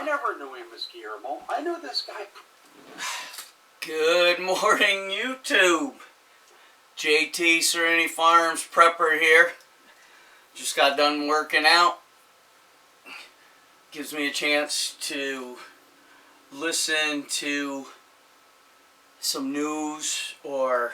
never knew him as Guillermo. I knew this guy. Good morning, YouTube. JT Serenity Farms Prepper here. Just got done working out. Gives me a chance to listen to some news or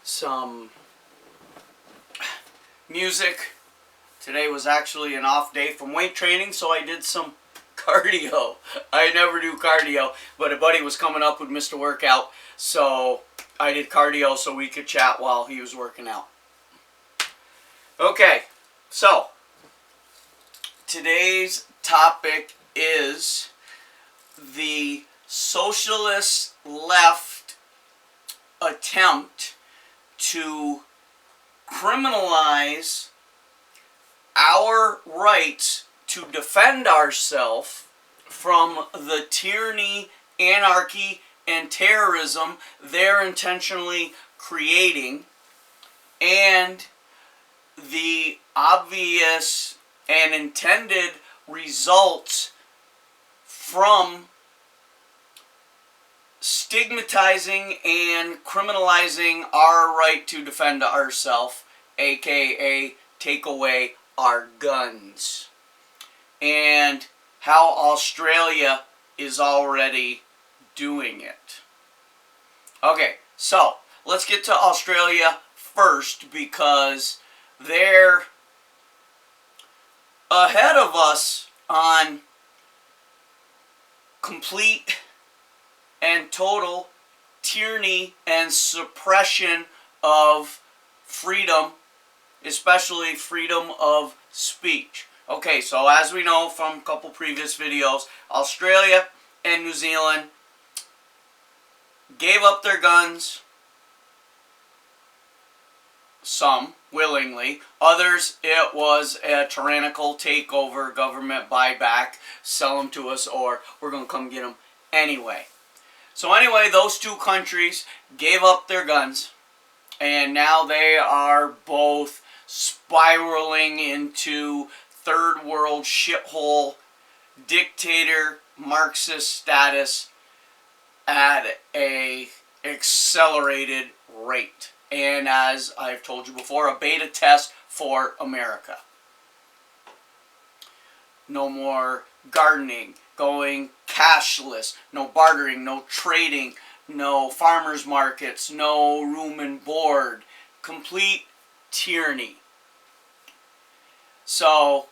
some music. Today was actually an off day from weight training, so I did some cardio. I never do cardio, but a buddy was coming up with Mr. Workout, so I did cardio so we could chat while he was working out. Okay, so today's topic is the socialist left attempt to criminalize our rights to defend ourselves from the tyranny, anarchy, and terrorism they're intentionally creating, and the obvious and intended results from stigmatizing and criminalizing our right to defend ourselves, aka take away our guns, and how Australia is already doing it. Okay, so let's get to Australia first because they're ahead of us on complete and total tyranny and suppression of freedom, especially freedom of speech. Okay, so as we know from a couple previous videos, Australia and New Zealand gave up their guns. Some willingly, others it was a tyrannical takeover, government buyback, sell them to us or we're going to come get them anyway. So anyway, those two countries gave up their guns, and now they are both spiraling into third world shithole dictator Marxist status at a accelerated rate. And as I've told you before, a beta test for America. No more gardening, going cashless, no bartering, no trading, no farmers markets, no room and board, complete tyranny. So,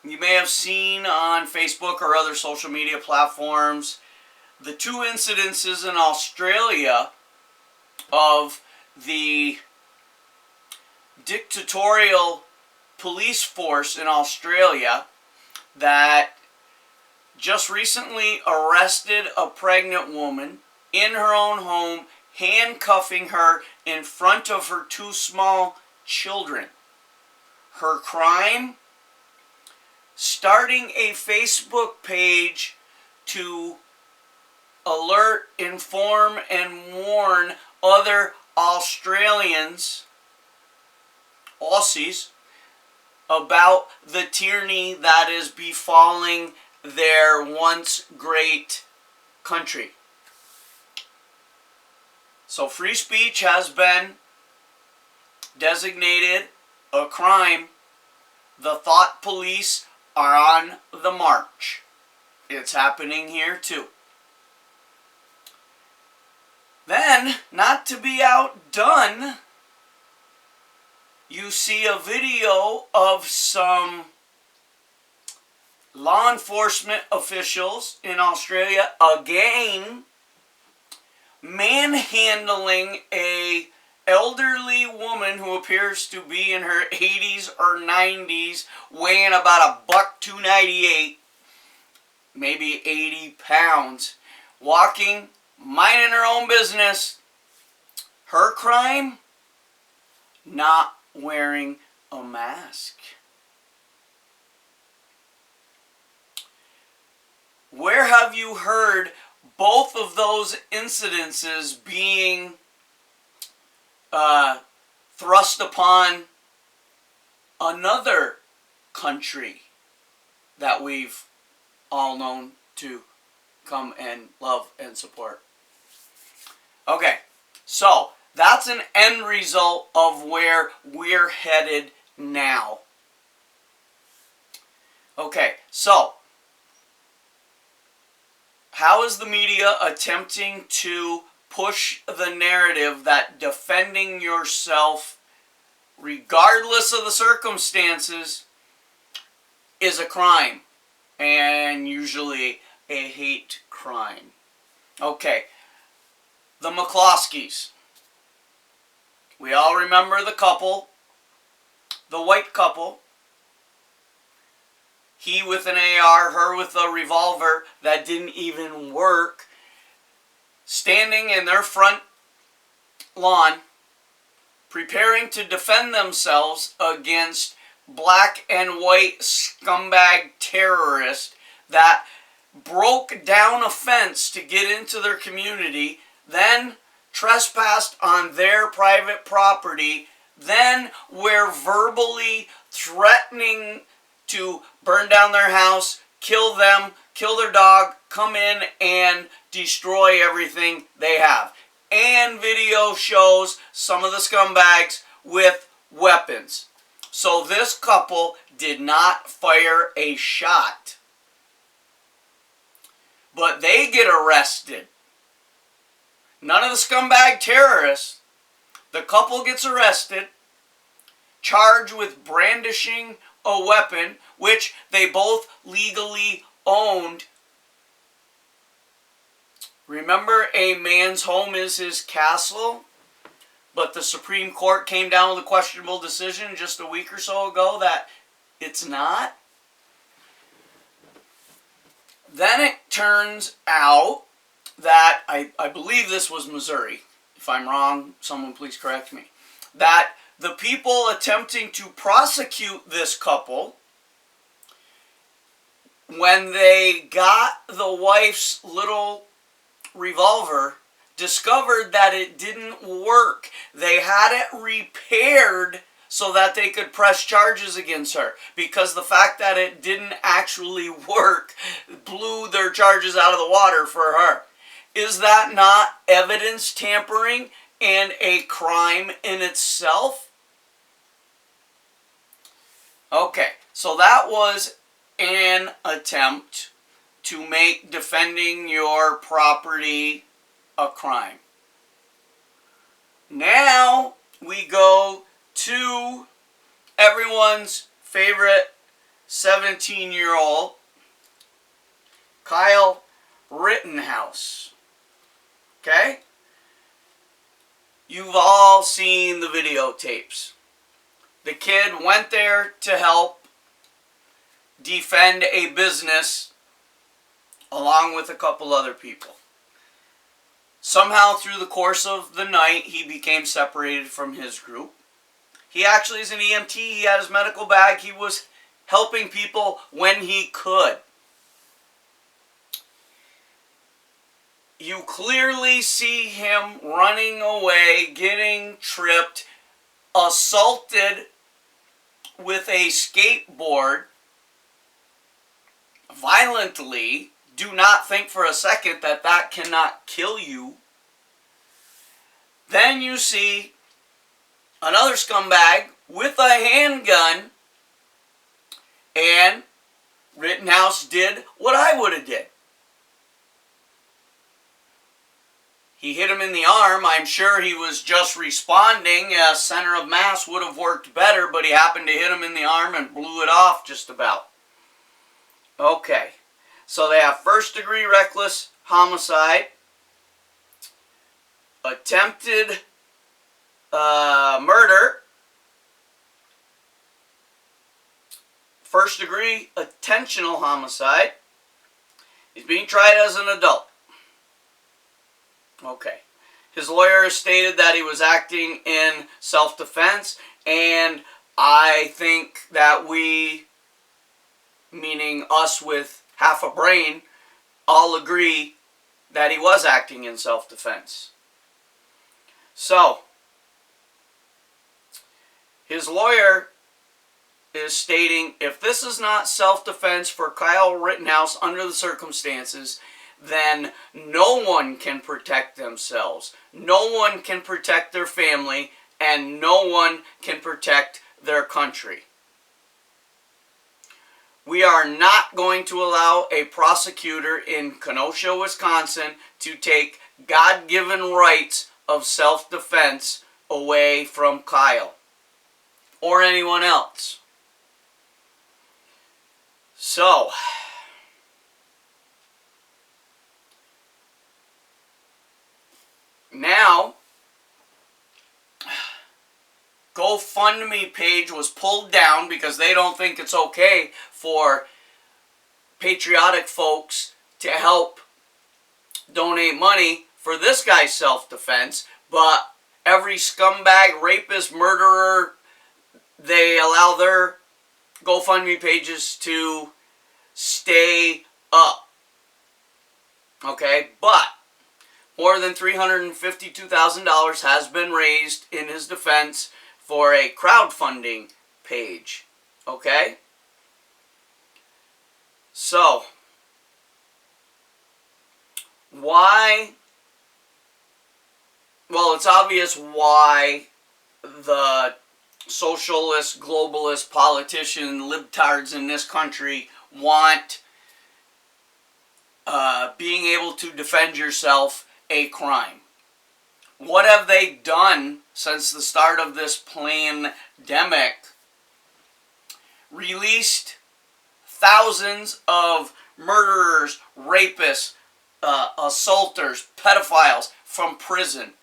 you may have seen on Facebook or other social media platforms the two incidences in Australia of the dictatorial police force in Australia that just recently arrested a pregnant woman in her own home, handcuffing her in front of her two small children. Her crime? Starting a Facebook page to alert, inform, and warn other Australians, Aussies, about the tyranny that is befalling their once great country. So free speech has been designated a crime. The thought police are on the march. It's happening here too. Then, not to be outdone, you see a video of some law enforcement officials in Australia again manhandling a elderly woman who appears to be in her 80s or 90s, weighing about $1.298, maybe 80 pounds, walking, minding her own business. Her crime? Not wearing a mask. Where have you heard both of those incidences being thrust upon another country that we've all known to come and love and support. Okay, so that's an end result of where we're headed now. Okay, so how is the media attempting to push the narrative that defending yourself, regardless of the circumstances, is a crime, and usually a hate crime? Okay, the McCloskeys. We all remember the couple, the white couple. He with an AR, her with a revolver that didn't even work, standing in their front lawn, preparing to defend themselves against black and white scumbag terrorists that broke down a fence to get into their community, then trespassed on their private property, then were verbally threatening to burn down their house, kill them, kill their dog, come in and destroy everything they have. And video shows some of the scumbags with weapons. So this couple did not fire a shot. But they get arrested. None of the scumbag terrorists. The couple gets arrested, charged with brandishing a weapon, which they both legally owned. Remember, a man's home is his castle, but the Supreme Court came down with a questionable decision just a week or so ago that it's not. Then it turns out that, I believe this was Missouri. If I'm wrong, someone please correct me. That the people attempting to prosecute this couple, when they got the wife's little revolver, discovered that it didn't work. They had it repaired so that they could press charges against her, because the fact that it didn't actually work blew their charges out of the water for her. Is that not evidence tampering and a crime in itself? Okay, so that was an attempt to make defending your property a crime. Now we go to everyone's favorite 17-year-old, Kyle Rittenhouse. Okay? You've all seen the videotapes. The kid went there to help defend a business along with a couple other people. Somehow through the course of the night, he became separated from his group. He actually is an EMT. He had his medical bag. He was helping people when he could. You clearly see him running away, getting tripped, assaulted with a skateboard violently. Do not think for a second that that cannot kill you. Then you see another scumbag with a handgun, and Rittenhouse did what I would have did. He hit him in the arm. I'm sure he was just responding. A center of mass would have worked better, but he happened to hit him in the arm and blew it off just about. Okay, so they have first-degree reckless homicide, attempted murder, first-degree intentional homicide. He's being tried as an adult. Okay. His lawyer stated that he was acting in self-defense, and I think that we, meaning us with half a brain, all agree that he was acting in self-defense. So, his lawyer is stating, if this is not self-defense for Kyle Rittenhouse under the circumstances, then no one can protect themselves. No one can protect their family, and no one can protect their country. We are not going to allow a prosecutor in Kenosha, Wisconsin, to take God-given rights of self-defense away from Kyle or anyone else. So, now, GoFundMe page was pulled down because they don't think it's okay for patriotic folks to help donate money for this guy's self-defense, but every scumbag, rapist, murderer, they allow their GoFundMe pages to stay up. Okay, but more than $352,000 has been raised in his defense for a crowdfunding page. Okay? So, why? Well, it's obvious why the socialist, globalist, politician, libtards in this country want being able to defend yourself a crime. What have they done since the start of this pandemic? Released thousands of murderers, rapists, assaulters, pedophiles from prison.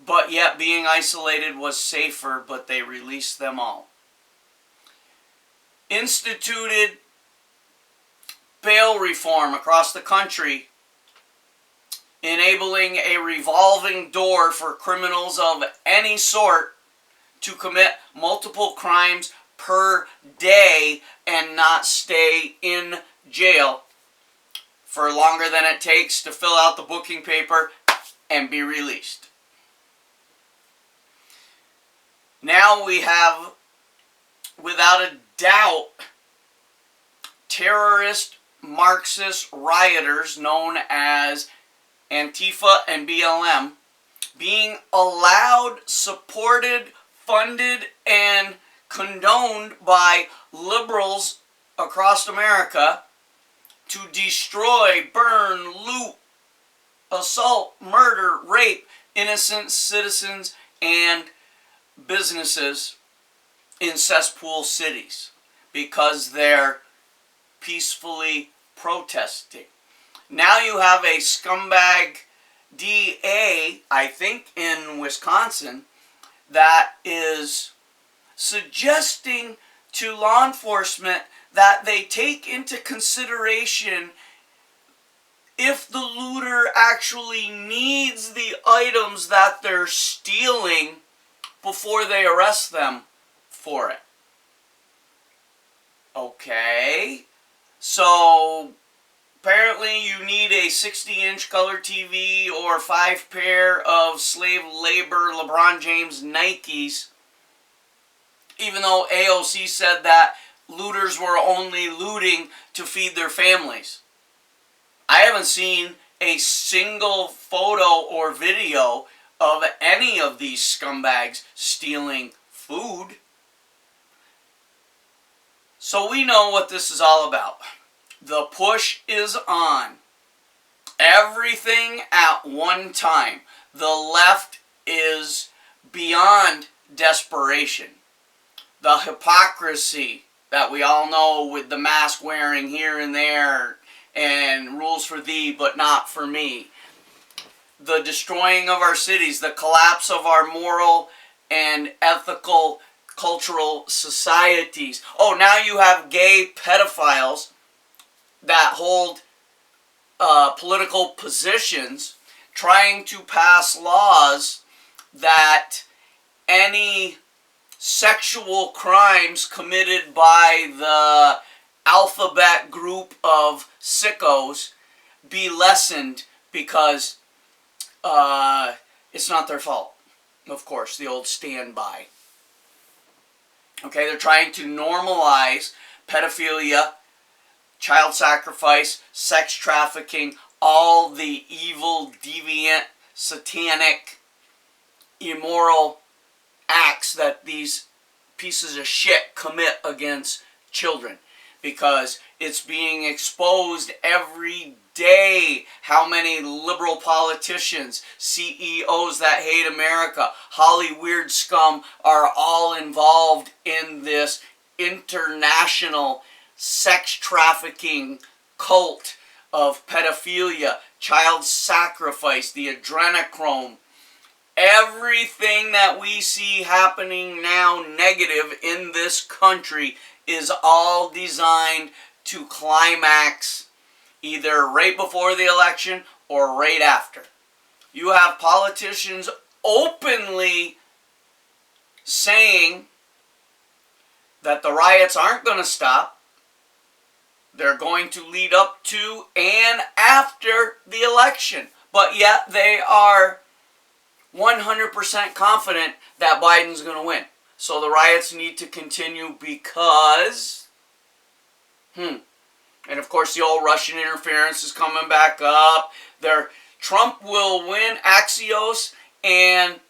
But yet being isolated was safer, but they released them all. Instituted bail reform across the country, enabling a revolving door for criminals of any sort to commit multiple crimes per day and not stay in jail for longer than it takes to fill out the booking paper and be released. Now we have, without a doubt, terrorist Marxist rioters known as Antifa and BLM being allowed, supported, funded, and condoned by liberals across America to destroy, burn, loot, assault, murder, rape innocent citizens and businesses in cesspool cities because they're peacefully protesting. Now you have a scumbag DA, I think in Wisconsin, that is suggesting to law enforcement that they take into consideration if the looter actually needs the items that they're stealing before they arrest them for it. Okay, so apparently you need a 60-inch color TV or 5 pair of slave labor LeBron James Nikes, even though AOC said that looters were only looting to feed their families. I haven't seen a single photo or video of any of these scumbags stealing food. So we know what this is all about. The push is on. Everything at one time. The left is beyond desperation. The hypocrisy that we all know with the mask wearing here and there and rules for thee but not for me. The destroying of our cities, the collapse of our moral and ethical cultural societies. Oh, now you have gay pedophiles that hold political positions trying to pass laws that any sexual crimes committed by the alphabet group of sickos be lessened because it's not their fault. Of course, the old standby. Okay, they're trying to normalize pedophilia, child sacrifice, sex trafficking, all the evil, deviant, satanic, immoral acts that these pieces of shit commit against children, because it's being exposed every day how many liberal politicians, CEOs that hate America, Hollywood scum are all involved in this international sex trafficking cult of pedophilia, child sacrifice, the adrenochrome. Everything that we see happening now negative in this country is all designed to climax either right before the election or right after. You have politicians openly saying that the riots aren't going to stop. They're going to lead up to and after the election. But yet they are 100% confident that Biden's going to win. So the riots need to continue because, and of course the old Russian interference is coming back up. Trump will win. Axios and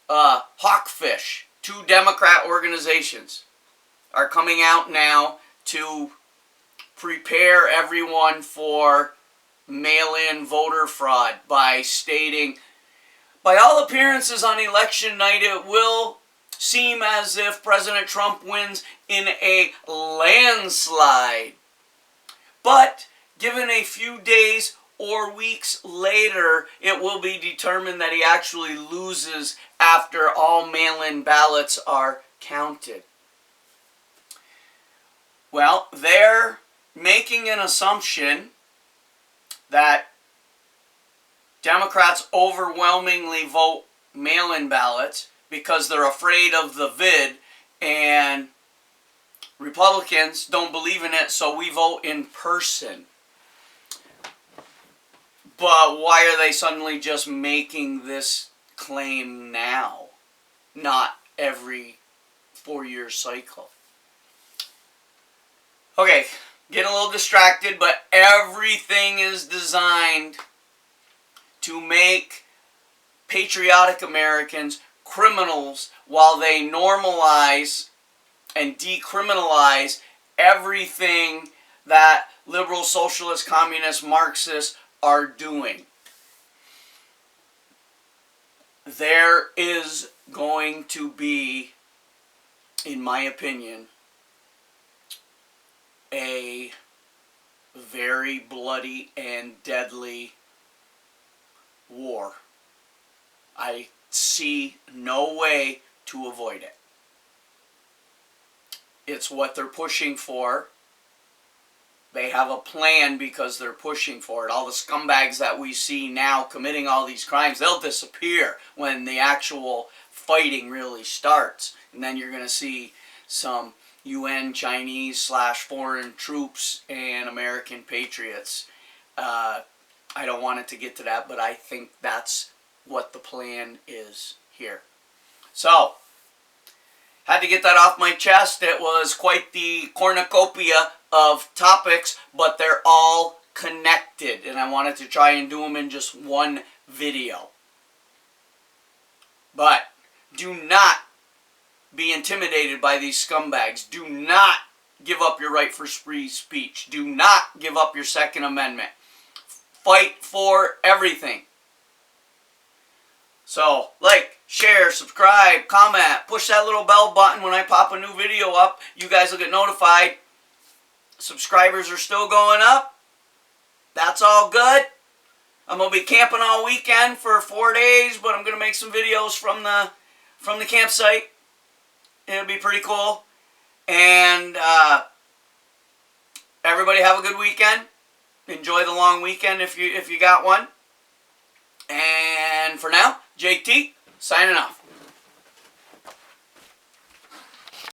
Hawkfish, two Democrat organizations, are coming out now to prepare everyone for mail-in voter fraud by stating, by all appearances on election night, it will seem as if President Trump wins in a landslide. But given a few days or weeks later, it will be determined that he actually loses after all mail-in ballots are counted. Well, they're making an assumption that Democrats overwhelmingly vote mail-in ballots because they're afraid of the vid, and Republicans don't believe in it, so we vote in person. But why are they suddenly just making this claim now, not every 4-year cycle? Okay, getting a little distracted, but everything is designed to make patriotic Americans criminals while they normalize and decriminalize everything that liberal, socialist, communist, Marxists are doing. There is going to be, in my opinion, a very bloody and deadly war. I see no way to avoid it. It's what they're pushing for. They have a plan because they're pushing for it. All the scumbags that we see now committing all these crimes, they'll disappear when the actual fighting really starts. And then you're going to see some UN Chinese / foreign troops and American patriots. I don't want it to get to that, but I think that's what the plan is here. So, had to get that off my chest. It was quite the cornucopia of topics, but they're all connected, and I wanted to try and do them in just one video. But do not be intimidated by these scumbags. Do not give up your right for free speech. Do not give up your Second Amendment. Fight for everything. So, like, share, subscribe, comment, push that little bell button when I pop a new video up. You guys will get notified. Subscribers are still going up. That's all good. I'm going to be camping all weekend for 4 days, but I'm going to make some videos from the campsite. It'll be pretty cool. And everybody have a good weekend. Enjoy the long weekend if you got one. And for now, JT signing off.